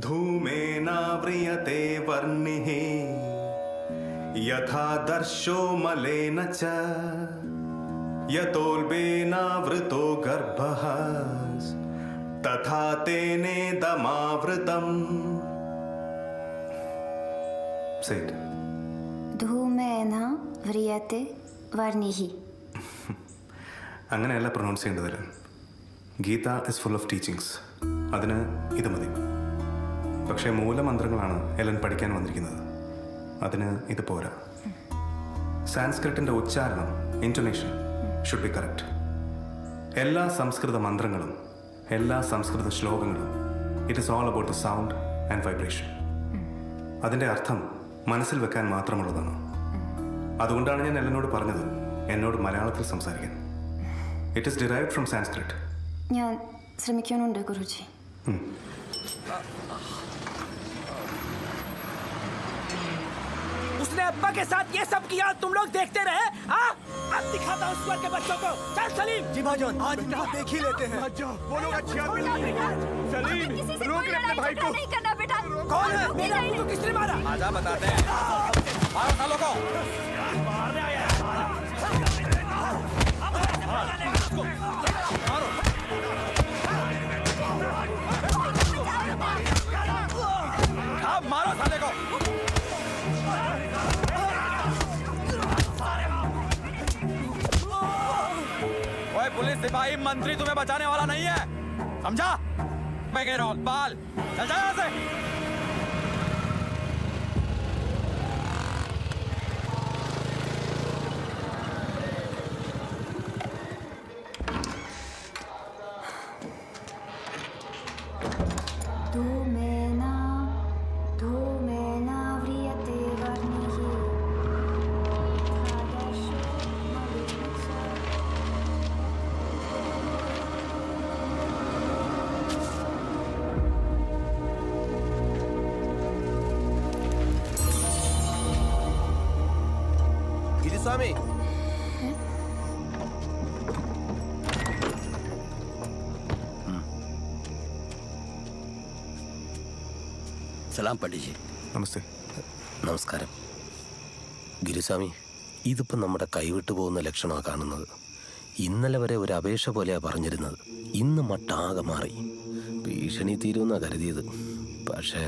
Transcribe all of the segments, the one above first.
धूमेनाव्रियते वर्णिः यथा दर्शो मलेन च यतोल्बेनावृतो गर्भः तथा तेनेदमावृतम्. Say it. ധൂമേന വ്രിയത്തെ വർണിഹി. അങ്ങനെയല്ല പ്രൊനൗൺസ് ചെയ്യേണ്ടതില്ല. Gita is full of teachings. അതിന് ഇത് മതി. പക്ഷേ മൂലമന്ത്രങ്ങളാണ് എലൻ പഠിക്കാൻ വന്നിരിക്കുന്നത്. അതിന് ഇത് പോരാ. സാൻസ്ക്രിറ്റിൻ്റെ ഉച്ചാരണം, ഇൻറ്റൊനേഷൻ ഷുഡ് ബി കറക്റ്റ്. എല്ലാ സംസ്കൃത മന്ത്രങ്ങളും എല്ലാ സംസ്കൃത ശ്ലോകങ്ങളും it is all about the sound and vibration. അതിൻ്റെ അർത്ഥം മനസ്സിൽ വെക്കാൻ മാത്രമുള്ളതാണ്. അതുകൊണ്ടാണ് ഞാൻ എല്ലനോട് പറഞ്ഞത് എന്നോട് മലയാളത്തിൽ സംസാരിക്കാൻ. It is derived from Sanskrit. ഞാൻ ശ്രമിക്കാനുണ്ട് ഗുരുജി. उसने अब्बा के साथ ये सब किया, तुम लोग देखते रहे. हाँ, अब दिखाता हूँ स्वर के बच्चों को. चल सलीम. जी भाईजान, आज इनको देख ही लेते हैं. वो लोग अच्छे आदमी नहीं हैं. सलीम, रोक ले अपने भाई को. नहीं करना बेटा. कौन है? मेरे अब्बू को किसने मारा? आजा बताते हैं. मारो सालों को. मारने आया. मारो. अब मारो साले को. पुलिस सिपाही मंत्री तुम्हें बचाने वाला नहीं है, समझा? मैं कह रहा हूं बाल चल जा यहां से. ധൂമേന ധൂമേന വ്രിയത്തെ വർണിഹി स्वामी. സലാം പണ്ഡിറ്റ്. നമസ്തേ. നമസ്കാരം. ഗിരിസ്വാമി, ഇതിപ്പോൾ നമ്മുടെ കൈവിട്ടു പോകുന്ന ലക്ഷണമാണ് കാണുന്നത്. ഇന്നലെ വരെ ഒരു അപേക്ഷ പോലെയാണ് പറഞ്ഞിരുന്നത്. ഇന്ന് മട്ടാകെ മാറി. ഭീഷണി തീരുമെന്നാണ് കരുതിയത്. പക്ഷേ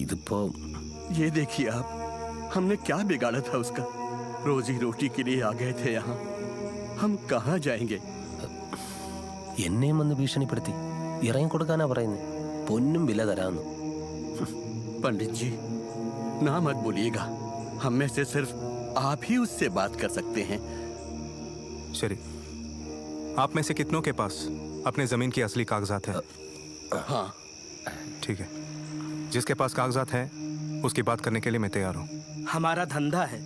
ഇതിപ്പോ ये देखिए आप, हमने क्या बिगाड़ा था उसका. रोजी रोटी के लिए आ गए थे यहाँ. हम कहाँ जाएंगे? എന്നെയും വന്ന് ഭീഷണിപ്പെടുത്തി ഇറങ്ങിക്കൊടുക്കാനാ പറയുന്നത്. പൊന്നും വില തരാന്ന്. पंडित जी, ना मत बोलिएगा. हम में से सिर्फ आप ही उससे बात कर सकते हैं. शरी, आप में से कितनों के पास अपने जमीन की असली कागजात है? हाँ. ठीक है, जिसके पास कागजात है उसकी बात करने के लिए मैं तैयार हूँ. हमारा धंधा है,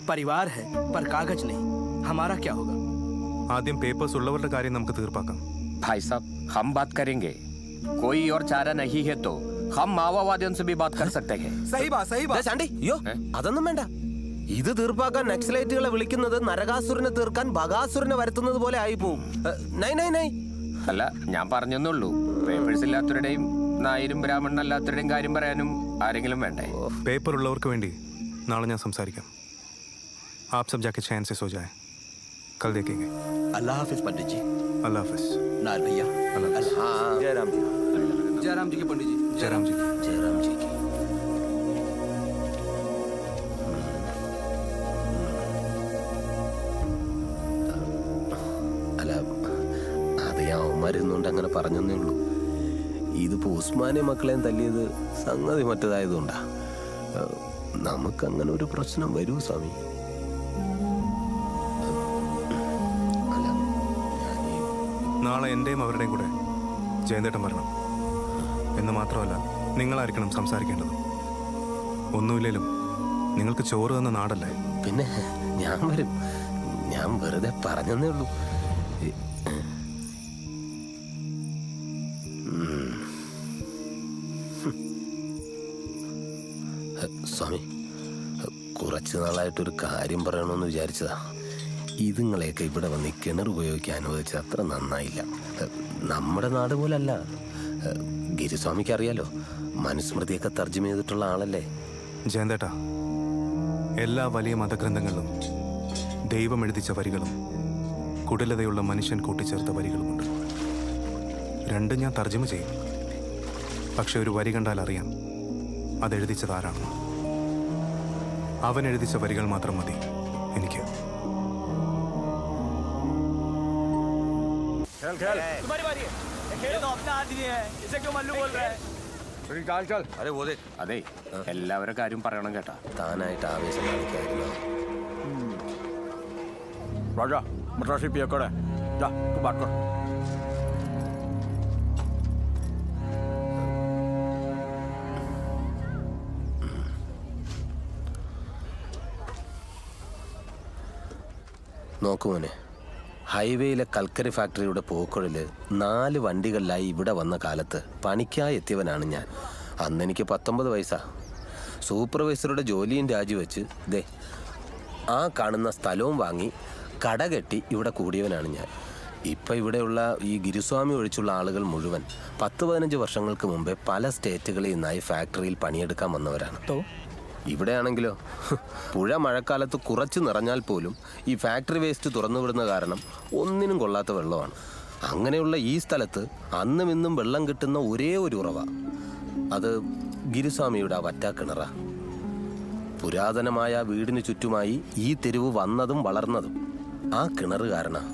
परिवार है, पर कागज नहीं. हमारा क्या होगा? ആദ്യം പേപ്പേഴ്സ് ഉള്ളവരുടെ കാര്യം നമുക്ക് തീർപ്പാക്കാം. भाई साहब, हम बात करेंगे. कोई और चारा नहीं है तो हम माओवादियों से भी बात कर सकते हैं. सही बात, सही बात. ചാണ്ടി, അയ്യോ അതൊന്നും വേണ്ട. ഇത് തീർപ്പാക്കാൻ നക്സലൈറ്റുകളെ വിളിക്കുന്നത് നരകാസുരനെ തീർക്കാൻ ബകാസുരനെ വരുത്തുന്നത് പോലെ ആയി പോവും. നൈ നൈ നൈ. അല്ല, ഞാൻ പറഞ്ഞെന്നുള്ളൂ. പേപ്പേഴ്സ് ഇല്ലാത്തവരുടെയും നായരും ബ്രാഹ്മണനല്ലാത്തവരുടെയും കാര്യം പറയാനും ആരെങ്കിലും വേണ്ടേ? പേപ്പർ ഉള്ളവർക്ക് വേണ്ടി നാളെ ഞാൻ സംസാരിക്കാം. आप सब जाके चैन से सो जाए. कल देखेंगे. अल्लाह हाफिज पंडित जी. अल्लाह हाफिज. नार भैया. जयराम जी. जयराम जी के पंडित जी. जयराम जी. ജയറാം ജിക്ക്. അല്ല, അത് ഞാൻ അവന്മാരുന്നുകൊണ്ട് അങ്ങനെ പറഞ്ഞെന്നേ ഉള്ളൂ. ഇതിപ്പോ ഉസ്മാനെ മക്കളെയും തല്ലിയത് സംഗതി മറ്റേതായതുകൊണ്ടാ. നമുക്കങ്ങനെ ഒരു പ്രശ്നം വരൂ സ്വാമി. നാളെ എൻ്റെയും അവരുടെയും കൂടെ ജയന്തേട്ടൻ വരണം എന്ന് മാത്രമല്ല, നിങ്ങളായിരിക്കണം സംസാരിക്കേണ്ടത്. ഒന്നുമില്ലേലും നിങ്ങൾക്ക് ചോറ് തന്ന നാടല്ലേ. പിന്നെ ഞാൻ വരും. ഞാൻ വെറുതെ പറഞ്ഞെന്നേ ഉള്ളൂ. സ്വാമി, കുറച്ച് നാളായിട്ടൊരു കാര്യം പറയണമെന്ന് വിചാരിച്ചതാ. ഇതുങ്ങളെയൊക്കെ ഇവിടെ വന്ന് കിണർ ഉപയോഗിക്കാൻ അനുവദിച്ചത് അത്ര നന്നായില്ല. നമ്മുടെ നാട് പോലല്ല. ഗിരിസ്വാമിക്ക് അറിയാലോ, മനുസ്മൃതിയൊക്കെ തർജ്ജമ ചെയ്തിട്ടുള്ള ആളല്ലേ? ജയന്തേട്ടാ, എല്ലാ വലിയ മതഗ്രന്ഥങ്ങളിലും ദൈവം എഴുതിച്ച വരികളും കുടിലതയുള്ള മനുഷ്യൻ കൂട്ടിച്ചേർത്ത വരികളുമുണ്ട്. രണ്ടും ഞാൻ തർജ്ജമ ചെയ്യും. പക്ഷെ ഒരു വരി കണ്ടാൽ അറിയാം അതെഴുതിച്ചത് ആരാണ്. അവൻ എഴുതിച്ച വരികൾ മാത്രം മതി എനിക്ക്. तुम्हारी बारी है। ये तो अपना आदमी है, इसे क्यों मल्लू बोल रहा है? चल अरे वो देख അതെ, എല്ലാവരുടെ കാര്യം പറയണം കേട്ടാ. താനായിട്ട് ആവേശം കാണിക്കായിരുന്നു. राजा मद्रासी पिया कर जा तू बात कर. നോക്കുമോനെ, ഹൈവേയിലെ കൽക്കരി ഫാക്ടറിയുടെ പോക്കുഴല് 4 വണ്ടികളിലായി ഇവിടെ വന്ന കാലത്ത് പണിക്കായി എത്തിയവനാണ് ഞാൻ. അന്നെനിക്ക് 19 വയസ്സാ. സൂപ്പർവൈസറുടെ ജോലിയും രാജിവെച്ച് ദേ ആ കാണുന്ന സ്ഥലവും വാങ്ങി കട കെട്ടി ഇവിടെ കൂടിയവനാണ് ഞാൻ. ഇപ്പം ഇവിടെയുള്ള ഈ ഗിരിസ്വാമി ഒഴിച്ചുള്ള ആളുകൾ മുഴുവൻ 10-15 വർഷങ്ങൾക്ക് മുമ്പേ പല സ്റ്റേറ്റുകളിൽ നിന്നായി ഫാക്ടറിയിൽ പണിയെടുക്കാൻ വന്നവരാണ്. ഇവിടെയാണെങ്കിലോ പുഴ മഴക്കാലത്ത് കുറച്ച് നിറഞ്ഞാൽ പോലും ഈ ഫാക്ടറി വേസ്റ്റ് തുറന്നുവിടുന്ന കാരണം ഒന്നിനും കൊള്ളാത്ത വെള്ളമാണ്. അങ്ങനെയുള്ള ഈ സ്ഥലത്ത് അന്നും ഇന്നും വെള്ളം കിട്ടുന്ന ഒരേ ഒരു ഉറവ അത് ഗിരിസ്വാമിയുടെ ആ വറ്റാക്കിണറ. പുരാതനമായ വീടിന് ചുറ്റുമായി ഈ തെരുവ് വന്നതും വളർന്നതും ആ കിണറ് കാരണം.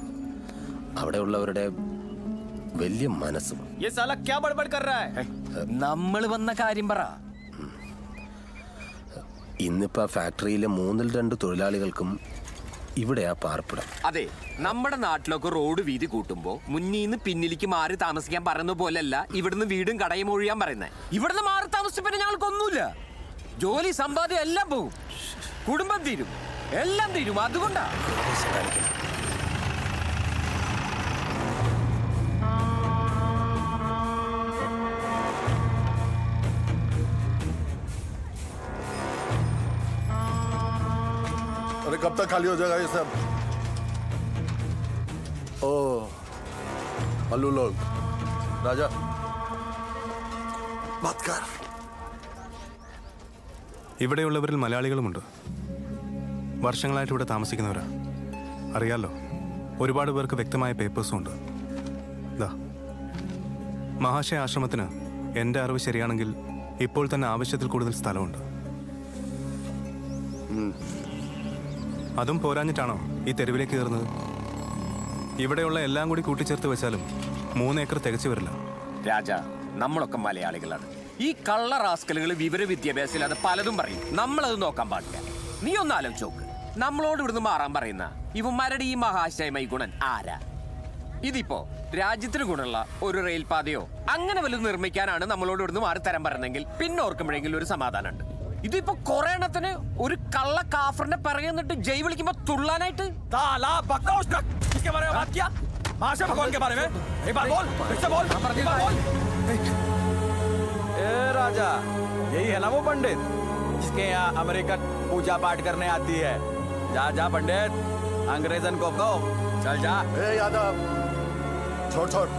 അവിടെയുള്ളവരുടെ വലിയ മനസ്സും. ये साला क्या बड़बड़ कर रहा है? നമ്മൾ വന്ന കാര്യം പറ. ഇന്നിപ്പോൾ ആ ഫാക്ടറിയിലെ 1-2 തൊഴിലാളികൾക്കും ഇവിടെയാ പാർപ്പിടം. അതെ, നമ്മുടെ നാട്ടിലൊക്കെ റോഡ് വീതി കൂട്ടുമ്പോ മുന്നീന്ന് പിന്നിലേക്ക് മാറി താമസിക്കാൻ പറയുന്ന പോലെയല്ല ഇവിടുന്ന് വീടും കടയും ഒഴിയാൻ പറയുന്നത്. ഇവിടുന്ന് മാറി താമസിച്ചപ്പോ ഞങ്ങൾക്കൊന്നുമില്ല. ജോലി സമ്പാദ്യം എല്ലാം പോകും, കുടുംബം തീരും, എല്ലാം തീരും. അതുകൊണ്ടാ अरे कब तक खाली हो जाएगा ये सब? ओ मल्लू लोग, राजा बात कर. ഇവിടെയുള്ളവരിൽ മലയാളികളുമുണ്ട്. വർഷങ്ങളായിട്ട് ഇവിടെ താമസിക്കുന്നവരാ. അറിയാലോ, ഒരുപാട് പേർക്ക് വ്യക്തമായ പേപ്പേഴ്സും ഉണ്ട്. ദാ മഹാശയ ആശ്രമത്തിന് എൻ്റെ അറിവ് ശരിയാണെങ്കിൽ ഇപ്പോൾ തന്നെ ആവശ്യത്തിൽ കൂടുതൽ സ്ഥലമുണ്ട്. അതും പോരാഞ്ഞിട്ടാണോ ഈ തെരുവിലേക്ക് കയറുന്നത്? ഇവിടെയുള്ള എല്ലാം കൂടി കൂട്ടിച്ചേർത്ത് വെച്ചാലും 3 ഏക്കർ തികച്ചു വരില്ല. രാജ, നമ്മളൊക്കെ മലയാളികളാണ്. ഈ കള്ള റാസ്കലുകൾ വിവര വിദ്യാഭ്യാസമില്ലാതെ പലതും പറയും. നമ്മളത് നോക്കാൻ പാടില്ല. നീ ഒന്ന് ആലോചിച്ച് നോക്ക്. നമ്മളോട് ഇവിടുന്ന് മാറാൻ പറയുന്ന ഇവന്മാരുടെ ഈ മഹാശയമൈ ഗുണൻ ആരാ? ഇതിപ്പോ രാജ്യത്തിന് ഗുണമുള്ള ഒരു റെയിൽ പാതയോ അങ്ങനെ വല്ലതും നിർമ്മിക്കാനാണ് നമ്മളോട് ഇവിടുന്ന് മാറി തരാൻ പറയുന്നെങ്കിൽ പിന്നെ ഓർക്കുമ്പോഴെങ്കിലും ഒരു സമാധാനമുണ്ട്. ഇതിപ്പോ കൊറേ എണ്ണത്തിന് ഒരു കള്ള കാഫറിന്റെ പിറകെ നിന്നിട്ട് ജയ് വിളിക്കുമ്പോ തുള്ളാനായിട്ട്. ताला बकवास रख. किसके बारे में बात किया? महाशय भगवान के बारे में एक बार बोल, फिर से बोल, एक बार बोल. ए राजा, यही है ना वो पंडित जिसके यहाँ अमेरिकन पूजा पाठ करने आती है? जा जा पंडित, अंग्रेजन को कहो चल जा. ए यादव, छोड़ छोड़.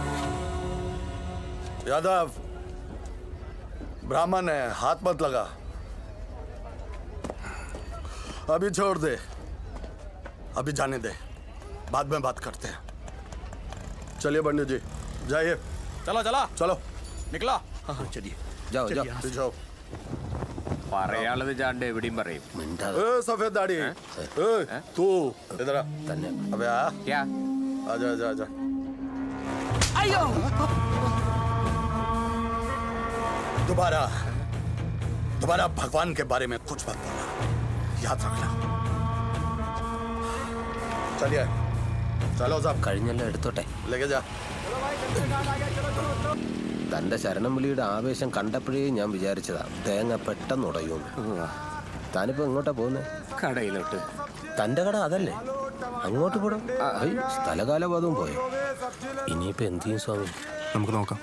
यादव ब्राह्मण है, हाथ मत लगा. अभी छोड़ दे, अभी जाने दे, बाद में बात करते हैं. चलिए पंडित जी, जाइए. चलो चला चलो निकला. हाँ चलिए. ജോ ജോ पीछे. പറയാനുള്ളത് ചാണ്ട് എവിടെയും പറയും. മിണ്ടാതെ ए सफेद दाढ़ी, ए तू इधर आ. തന്നെ. अबे आ, ക്യാ? आजा आजा आजा. അയ്യോ, दोबारा दोबारा भगवान के बारे में कुछ मत बोलना, याद रखना. चलिए चलो साहब, കഴിഞ്ഞെല്ലാം എടുത്തോട്ടെ. लेके जा. തന്റെ ശരണം വിളിയുടെ ആവേശം കണ്ടപ്പോഴേ ഞാൻ വിചാരിച്ചതാ തേങ്ങ പെട്ടെന്ന് ഉടയുമെന്ന്. താനിപ്പോ എങ്ങോട്ടാ പോകുന്നത്? കടയിലോട്ട്. തന്റെ കട അതല്ലേ? അങ്ങോട്ട് പോടാ. സ്ഥലകാലബോധവും പോയോ? ഇനിയിപ്പോ എന്ത് ചെയ്യും സ്വാമി? നമുക്ക് നോക്കാം.